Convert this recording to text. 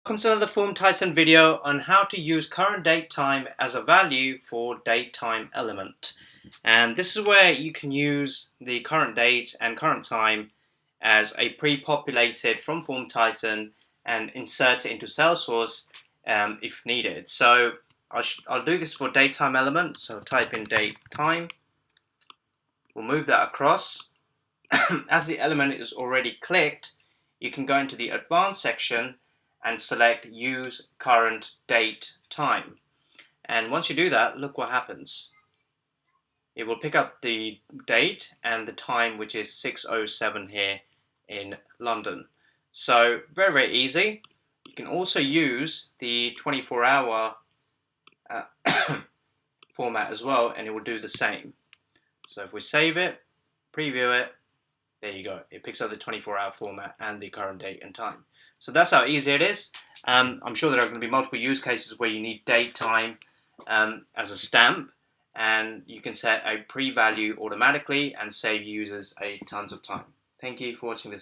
Welcome to another Form Titan video on how to use current date time as a value for date time element. And this is where you can use the current date and current time as a pre-populated from Form Titan and insert it into Salesforce if needed. So I'll do this for date time element. So type in date time. We'll move that across. As the element is already clicked, you can go into the advanced section and select use current date time. And once you do that, look what happens. It will pick up the date and the time, which is 6:07 here in London. So very, very easy. You can also use the 24-hour format as well, and it will do the same. So if we save it, preview it, there you go. It picks up the 24-hour format and the current date and time. So that's how easy it is. I'm sure there are going to be multiple use cases where you need date time as a stamp, and you can set a pre-value automatically and save users a tons of time. Thank you for watching this